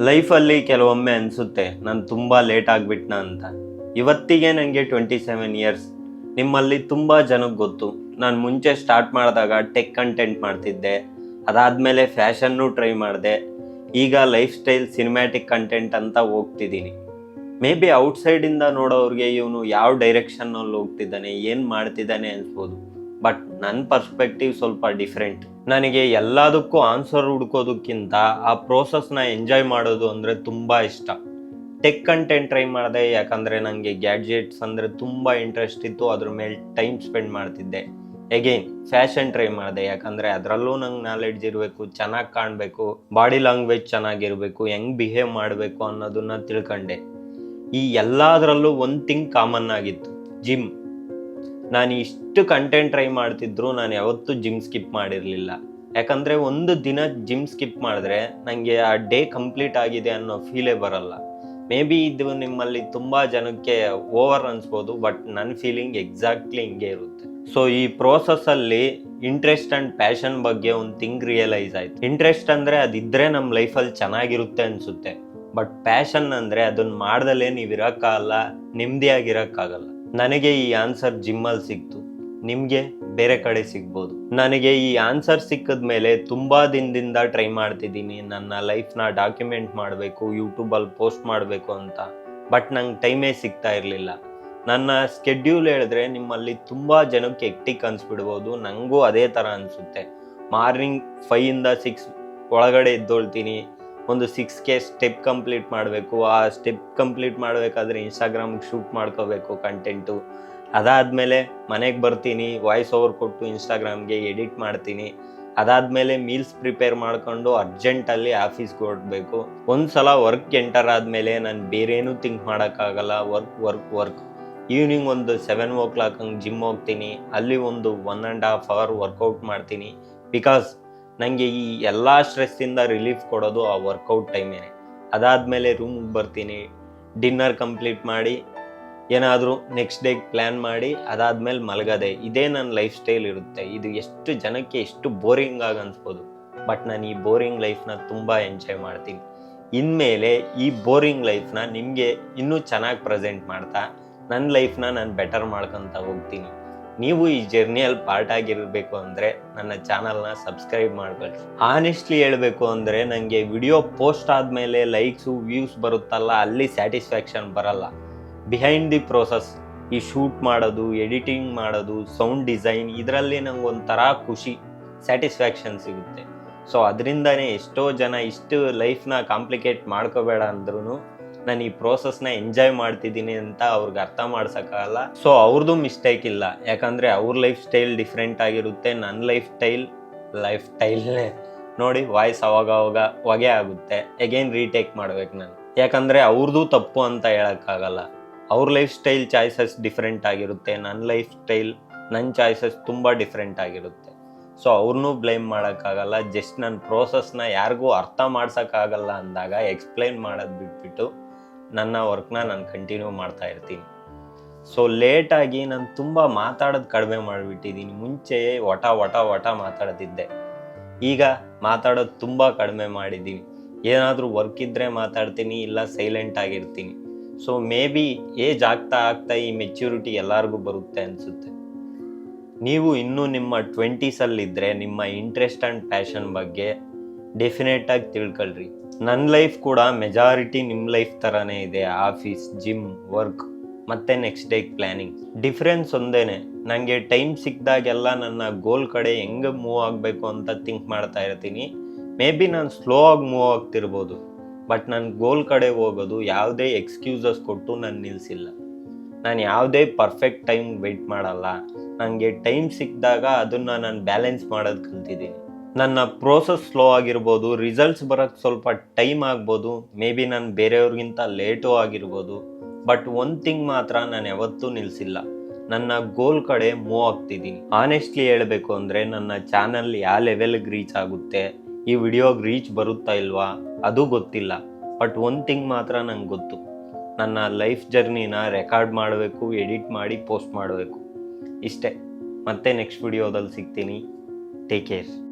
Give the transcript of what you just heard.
ಲೈಫಲ್ಲಿ ಕೆಲವೊಮ್ಮೆ ಅನಿಸುತ್ತೆ ನಾನು ತುಂಬ ಲೇಟ್ ಆಗಿಬಿಟ್ನಾ ಅಂತ. ಇವತ್ತಿಗೆ ನನಗೆ 27 ಇಯರ್ಸ್. ನಿಮ್ಮಲ್ಲಿ ತುಂಬ ಜನಕ್ಕೆ ಗೊತ್ತು, ನಾನು ಮುಂಚೆ ಸ್ಟಾರ್ಟ್ ಮಾಡಿದಾಗ ಟೆಕ್ ಕಂಟೆಂಟ್ ಮಾಡ್ತಿದ್ದೆ, ಅದಾದಮೇಲೆ ಫ್ಯಾಷನ್ನು ಟ್ರೈ ಮಾಡಿದೆ, ಈಗ ಲೈಫ್ ಸ್ಟೈಲ್ ಸಿನಿಮ್ಯಾಟಿಕ್ ಕಂಟೆಂಟ್ ಅಂತ ಹೋಗ್ತಿದ್ದೀನಿ. ಮೇ ಬಿ ಔಟ್ಸೈಡಿಂದ ನೋಡೋರಿಗೆ ಇವನು ಯಾವ ಡೈರೆಕ್ಷನ್ನಲ್ಲಿ ಹೋಗ್ತಿದ್ದಾನೆ, ಏನು ಮಾಡ್ತಿದ್ದಾನೆ ಅನಿಸ್ಬೋದು. ಬಟ್ ನನ್ನ ಪರ್ಸ್ಪೆಕ್ಟಿವ್ ಸ್ವಲ್ಪ ಡಿಫ್ರೆಂಟ್. ನನಗೆ ಎಲ್ಲದಕ್ಕೂ ಆನ್ಸರ್ ಹುಡ್ಕೋದಕ್ಕಿಂತ ಆ ಪ್ರೋಸೆಸ್ನ ಎಂಜಾಯ್ ಮಾಡೋದು ಅಂದರೆ ತುಂಬ ಇಷ್ಟ. ಟೆಕ್ ಕಂಟೆಂಟ್ ಟ್ರೈ ಮಾಡಿದೆ, ಯಾಕಂದರೆ ನನಗೆ ಗ್ಯಾಡ್ಜೆಟ್ಸ್ ಅಂದರೆ ತುಂಬ ಇಂಟ್ರೆಸ್ಟ್ ಇತ್ತು, ಅದ್ರ ಮೇಲೆ ಟೈಮ್ ಸ್ಪೆಂಡ್ ಮಾಡ್ತಿದ್ದೆ. ಎಗೈನ್ ಫ್ಯಾಷನ್ ಟ್ರೈ ಮಾಡಿದೆ, ಯಾಕಂದರೆ ಅದರಲ್ಲೂ ನಂಗೆ ನಾಲೆಡ್ಜ್ ಇರಬೇಕು, ಚೆನ್ನಾಗಿ ಕಾಣಬೇಕು, ಬಾಡಿ ಲ್ಯಾಂಗ್ವೇಜ್ ಚೆನ್ನಾಗಿರಬೇಕು, ಹೆಂಗೆ ಬಿಹೇವ್ ಮಾಡಬೇಕು ಅನ್ನೋದನ್ನ ತಿಳ್ಕೊಂಡೆ. ಈ ಎಲ್ಲದರಲ್ಲೂ ಒಂದು ಥಿಂಗ್ ಕಾಮನ್ ಆಗಿತ್ತು, ಜಿಮ್. ನಾನು ಇಷ್ಟು ಕಂಟೆಂಟ್ ಟ್ರೈ ಮಾಡ್ತಿದ್ರು ನಾನು ಯಾವತ್ತೂ ಜಿಮ್ ಸ್ಕಿಪ್ ಮಾಡಿರಲಿಲ್ಲ. ಯಾಕಂದರೆ ಒಂದು ದಿನ ಜಿಮ್ ಸ್ಕಿಪ್ ಮಾಡಿದ್ರೆ ನನಗೆ ಆ ಡೇ ಕಂಪ್ಲೀಟ್ ಆಗಿದೆ ಅನ್ನೋ ಫೀಲೇ ಬರಲ್ಲ. ಮೇ ಬಿ ಇದು ನಿಮ್ಮಲ್ಲಿ ತುಂಬ ಜನಕ್ಕೆ ಓವರ್ ಅನಿಸ್ಬೋದು, ಬಟ್ ನನ್ನ ಫೀಲಿಂಗ್ ಎಕ್ಸಾಕ್ಟ್ಲಿ ಹಿಂಗೆ ಇರುತ್ತೆ. ಸೊ ಈ ಪ್ರೋಸೆಸ್ಸಲ್ಲಿ ಇಂಟ್ರೆಸ್ಟ್ ಆ್ಯಂಡ್ ಪ್ಯಾಷನ್ ಬಗ್ಗೆ ಒಂದು ಥಿಂಗ್ ರಿಯಲೈಸ್ ಆಯಿತು. ಇಂಟ್ರೆಸ್ಟ್ ಅಂದರೆ ಅದಿದ್ದರೆ ನಮ್ಮ ಲೈಫಲ್ಲಿ ಚೆನ್ನಾಗಿರುತ್ತೆ ಅನಿಸುತ್ತೆ, ಬಟ್ ಪ್ಯಾಷನ್ ಅಂದರೆ ಅದನ್ನು ಮಾಡ್ದಲೇ ನೀವು ಇರೋಕ್ಕಾಗಲ್ಲ, ನೆಮ್ಮದಿಯಾಗಿರೋಕ್ಕಾಗಲ್ಲ. ನನಗೆ ಈ ಆನ್ಸರ್ ಜಿಮ್ಮಲ್ಲಿ ಸಿಕ್ತು, ನಿಮಗೆ ಬೇರೆ ಕಡೆ ಸಿಗ್ಬೋದು. ನನಗೆ ಈ ಆನ್ಸರ್ ಸಿಕ್ಕಿದ ಮೇಲೆ ತುಂಬ ದಿನದಿಂದ ಟ್ರೈ ಮಾಡ್ತಿದ್ದೀನಿ ನನ್ನ ಲೈಫ್ನ ಡಾಕ್ಯುಮೆಂಟ್ ಮಾಡಬೇಕು, ಯೂಟ್ಯೂಬಲ್ಲಿ ಪೋಸ್ಟ್ ಮಾಡಬೇಕು ಅಂತ. ಬಟ್ ನಂಗೆ ಟೈಮೇ ಸಿಗ್ತಾ ಇರಲಿಲ್ಲ. ನನ್ನ ಸ್ಕೆಡ್ಯೂಲ್ ಹೇಳಿದ್ರೆ ನಿಮ್ಮಲ್ಲಿ ತುಂಬ ಜನಕ್ಕೆ ಎಕ್ಟಿಕ್ ಅನಿಸ್ಬಿಡ್ಬೋದು, ನನಗೂ ಅದೇ ಥರ ಅನಿಸುತ್ತೆ. ಮಾರ್ನಿಂಗ್ 5 to 6 ಒಳಗಡೆ ಎದ್ದೊಳ್ತೀನಿ, ಒಂದು 6K ಸ್ಟೆಪ್ ಕಂಪ್ಲೀಟ್ ಮಾಡಬೇಕು. ಆ ಸ್ಟೆಪ್ ಕಂಪ್ಲೀಟ್ ಮಾಡಬೇಕಾದ್ರೆ ಇನ್ಸ್ಟಾಗ್ರಾಮ್ಗೆ ಶೂಟ್ ಮಾಡ್ಕೋಬೇಕು ಕಂಟೆಂಟು. ಅದಾದಮೇಲೆ ಮನೆಗೆ ಬರ್ತೀನಿ, ವಾಯ್ಸ್ ಓವರ್ ಕೊಟ್ಟು ಇನ್ಸ್ಟಾಗ್ರಾಮ್ಗೆ ಎಡಿಟ್ ಮಾಡ್ತೀನಿ. ಅದಾದಮೇಲೆ ಮೀಲ್ಸ್ ಪ್ರಿಪೇರ್ ಮಾಡ್ಕೊಂಡು ಅರ್ಜೆಂಟಲ್ಲಿ ಆಫೀಸ್ಗೆ ಹೊರಡಬೇಕು. ಒಂದು ಸಲ ವರ್ಕ್ ಎಂಟರ್ ಆದಮೇಲೆ ನಾನು ಬೇರೇನೂ ಥಿಂಕ್ ಮಾಡೋಕ್ಕಾಗಲ್ಲ, ವರ್ಕ್. ಈವ್ನಿಂಗ್ ಒಂದು 7 o'clock ಹಂಗೆ ಜಿಮ್ ಹೋಗ್ತೀನಿ, ಅಲ್ಲಿ ಒಂದು 1.5 hour ವರ್ಕೌಟ್ ಮಾಡ್ತೀನಿ. ಬಿಕಾಸ್ ನನಗೆ ಈ ಎಲ್ಲ ಸ್ಟ್ರೆಸ್ಸಿಂದ ರಿಲೀಫ್ ಕೊಡೋದು ಆ ವರ್ಕೌಟ್ ಟೈಮೇ. ಅದಾದಮೇಲೆ ರೂಮ್ಗೆ ಬರ್ತೀನಿ, ಡಿನ್ನರ್ ಕಂಪ್ಲೀಟ್ ಮಾಡಿ ಏನಾದರೂ ನೆಕ್ಸ್ಟ್ ಡೇಗೆ ಪ್ಲ್ಯಾನ್ ಮಾಡಿ ಅದಾದಮೇಲೆ ಮಲಗೋದೆ. ಇದೇ ನನ್ನ ಲೈಫ್ ಸ್ಟೈಲ್ ಇರುತ್ತೆ. ಇದು ಎಷ್ಟು ಜನಕ್ಕೆ ಎಷ್ಟು ಬೋರಿಂಗ್ ಆಗಿ ಅನಿಸ್ಬೋದು, ಬಟ್ ನಾನು ಈ ಬೋರಿಂಗ್ ಲೈಫ್ನ ತುಂಬ ಎಂಜಾಯ್ ಮಾಡ್ತೀನಿ. ಇನ್ಮೇಲೆ ಈ ಬೋರಿಂಗ್ ಲೈಫ್ನ ನಿಮಗೆ ಇನ್ನೂ ಚೆನ್ನಾಗಿ ಪ್ರೆಸೆಂಟ್ ಮಾಡ್ತಾ ನನ್ನ ಲೈಫ್ನ ನಾನು ಬೆಟರ್ ಮಾಡ್ಕೊತ ಹೋಗ್ತೀನಿ. ನೀವು ಈ ಜರ್ನಿಯಲ್ಲಿ ಪಾರ್ಟ್ ಆಗಿರಬೇಕು ಅಂದರೆ ನನ್ನ ಚಾನಲ್ನ ಸಬ್ಸ್ಕ್ರೈಬ್ ಮಾಡ್ಕೊಳ್ಳಿ. ಆನೆಸ್ಟ್ಲಿ ಹೇಳಬೇಕು ಅಂದರೆ ನನಗೆ ವಿಡಿಯೋ ಪೋಸ್ಟ್ ಆದಮೇಲೆ ಲೈಕ್ಸು ವ್ಯೂಸ್ ಬರುತ್ತಲ್ಲ, ಅಲ್ಲಿ ಸ್ಯಾಟಿಸ್ಫ್ಯಾಕ್ಷನ್ ಬರಲ್ಲ. ಬಿಹೈಂಡ್ ದಿ ಪ್ರೋಸೆಸ್, ಈ ಶೂಟ್ ಮಾಡೋದು, ಎಡಿಟಿಂಗ್ ಮಾಡೋದು, ಸೌಂಡ್ ಡಿಸೈನ್, ಇದರಲ್ಲಿ ನಂಗೆ ಒಂಥರ ಖುಷಿ, ಸ್ಯಾಟಿಸ್ಫ್ಯಾಕ್ಷನ್ ಸಿಗುತ್ತೆ. ಸೊ ಅದರಿಂದನೇ ಎಷ್ಟೋ ಜನ ಇಷ್ಟು ಲೈಫ್ನ ಕಾಂಪ್ಲಿಕೇಟ್ ಮಾಡ್ಕೋಬೇಡ ಅಂದ್ರೂ ನಾನು ಈ ಪ್ರೋಸೆಸ್ನ ಎಂಜಾಯ್ ಮಾಡ್ತಿದ್ದೀನಿ ಅಂತ ಅವ್ರಿಗೆ ಅರ್ಥ ಮಾಡ್ಸೋಕ್ಕಾಗಲ್ಲ. ಸೊ ಅವ್ರದ್ದು ಮಿಸ್ಟೇಕ್ ಇಲ್ಲ, ಯಾಕಂದರೆ ಅವ್ರ ಲೈಫ್ ಸ್ಟೈಲ್ ಡಿಫ್ರೆಂಟ್ ಆಗಿರುತ್ತೆ. ನನ್ನ ಲೈಫ್ ಸ್ಟೈಲ್ನೇ ನೋಡಿ ವಾಯ್ಸ್ ಅವಾಗ ಹೊಗೆ ಆಗುತ್ತೆ. ಎಗೈನ್ ರೀಟೇಕ್ ಮಾಡ್ಬೇಕು ನಾನು, ಯಾಕಂದರೆ ಅವ್ರದ್ದು ತಪ್ಪು ಅಂತ ಹೇಳೋಕ್ಕಾಗಲ್ಲ. ಅವ್ರ ಲೈಫ್ ಸ್ಟೈಲ್ ಚಾಯ್ಸಸ್ ಡಿಫ್ರೆಂಟ್ ಆಗಿರುತ್ತೆ, ನನ್ನ ಚಾಯ್ಸಸ್ ತುಂಬ ಡಿಫ್ರೆಂಟ್ ಆಗಿರುತ್ತೆ. ಸೊ ಅವ್ರನ್ನೂ ಬ್ಲೇಮ್ ಮಾಡೋಕ್ಕಾಗಲ್ಲ. ಜಸ್ಟ್ ನನ್ನ ಪ್ರೋಸೆಸ್ನ ಯಾರಿಗೂ ಅರ್ಥ ಮಾಡ್ಸೋಕ್ಕಾಗಲ್ಲ ಅಂದಾಗ ಎಕ್ಸ್ಪ್ಲೈನ್ ಮಾಡೋದು ಬಿಟ್ಬಿಟ್ಟು ನನ್ನ ವರ್ಕ್ನ ನಾನು ಕಂಟಿನ್ಯೂ ಮಾಡ್ತಾ ಇರ್ತೀನಿ. ಸೊ ಲೇಟಾಗಿ ನಾನು ತುಂಬ ಮಾತಾಡೋದು ಕಡಿಮೆ ಮಾಡಿಬಿಟ್ಟಿದ್ದೀನಿ. ಮುಂಚೆ ವಟ ಮಾತಾಡ್ತಿದ್ದೆ, ಈಗ ಮಾತಾಡೋದು ತುಂಬ ಕಡಿಮೆ ಮಾಡಿದ್ದೀನಿ. ಏನಾದರೂ ವರ್ಕ್ ಇದ್ದರೆ ಮಾತಾಡ್ತೀನಿ, ಇಲ್ಲ ಸೈಲೆಂಟ್ ಆಗಿರ್ತೀನಿ. ಸೊ ಮೇ ಬಿ ಏಜ್ ಆಗ್ತಾ ಈ ಮೆಚ್ಯೂರಿಟಿ ಎಲ್ಲರಿಗೂ ಬರುತ್ತೆ ಅನಿಸುತ್ತೆ. ನೀವು ಇನ್ನೂ ನಿಮ್ಮ 20sಲ್ಲಿದ್ದರೆ ನಿಮ್ಮ ಇಂಟ್ರೆಸ್ಟ್ ಆ್ಯಂಡ್ ಪ್ಯಾಷನ್ ಬಗ್ಗೆ ಡೆಫಿನೆಟಾಗಿ ತಿಳ್ಕೊಳ್ರಿ. ನನ್ನ ಲೈಫ್ ಕೂಡ ಮೆಜಾರಿಟಿ ನಿಮ್ಮ ಲೈಫ್ ಥರನೇ ಇದೆ. ಆಫೀಸ್, ಜಿಮ್, ವರ್ಕ್ ಮತ್ತು ನೆಕ್ಸ್ಟ್ ಡೇ ಪ್ಲ್ಯಾನಿಂಗ್. ಡಿಫ್ರೆನ್ಸ್ ಒಂದೇ, ನನಗೆ ಟೈಮ್ ಸಿಕ್ಕಿದಾಗೆಲ್ಲ ನನ್ನ ಗೋಲ್ ಕಡೆ ಹೆಂಗೆ ಮೂವ್ ಆಗಬೇಕು ಅಂತ ಥಿಂಕ್ ಮಾಡ್ತಾ ಇರ್ತೀನಿ. ಮೇ ಬಿ ನಾನು ಸ್ಲೋ ಆಗಿ ಮೂವ್ ಆಗ್ತಿರ್ಬೋದು, ಬಟ್ ನನ್ನ ಗೋಲ್ ಕಡೆ ಹೋಗೋದು ಯಾವುದೇ ಎಕ್ಸ್ಕ್ಯೂಸಸ್ ಕೊಟ್ಟು ನಾನು ನಿಲ್ಲಿಸಿಲ್ಲ. ನಾನು ಯಾವುದೇ ಪರ್ಫೆಕ್ಟ್ ಟೈಮ್ ವೆಯ್ಟ್ ಮಾಡಲ್ಲ. ನನಗೆ ಟೈಮ್ ಸಿಕ್ಕಿದಾಗ ಅದನ್ನು ನಾನು ಬ್ಯಾಲೆನ್ಸ್ ಮಾಡೋದು ಕಲ್ತಿದ್ದೀನಿ. ನನ್ನ ಪ್ರೋಸೆಸ್ ಸ್ಲೋ ಆಗಿರ್ಬೋದು, ರಿಸಲ್ಟ್ಸ್ ಬರೋಕ್ಕೆ ಸ್ವಲ್ಪ ಟೈಮ್ ಆಗ್ಬೋದು, ಮೇ ಬಿ ನಾನು ಬೇರೆಯವ್ರಿಗಿಂತ ಲೇಟು ಆಗಿರ್ಬೋದು. ಬಟ್ ಒಂದು ಥಿಂಗ್ ಮಾತ್ರ ನಾನು ಯಾವತ್ತೂ ನಿಲ್ಲಿಸಿಲ್ಲ, ನನ್ನ ಗೋಲ್ ಕಡೆ ಮೂವ್ ಆಗ್ತಿದ್ದೀನಿ. ಆನೆಸ್ಟ್ಲಿ ಹೇಳಬೇಕು ಅಂದರೆ ನನ್ನ ಚಾನಲ್ ಯಾವ ಲೆವೆಲ್ಗೆ ರೀಚ್ ಆಗುತ್ತೆ, ಈ ವಿಡಿಯೋಗೆ ರೀಚ್ ಬರುತ್ತಾ ಇಲ್ವಾ ಅದು ಗೊತ್ತಿಲ್ಲ. ಬಟ್ ಒಂದು ಥಿಂಗ್ ಮಾತ್ರ ನಂಗೆ ಗೊತ್ತು, ನನ್ನ ಲೈಫ್ ಜರ್ನಿನ ರೆಕಾರ್ಡ್ ಮಾಡಬೇಕು, ಎಡಿಟ್ ಮಾಡಿ ಪೋಸ್ಟ್ ಮಾಡಬೇಕು. ಇಷ್ಟೇ. ಮತ್ತೆ ನೆಕ್ಸ್ಟ್ ವಿಡಿಯೋದಲ್ಲಿ ಸಿಗ್ತೀನಿ. Take care.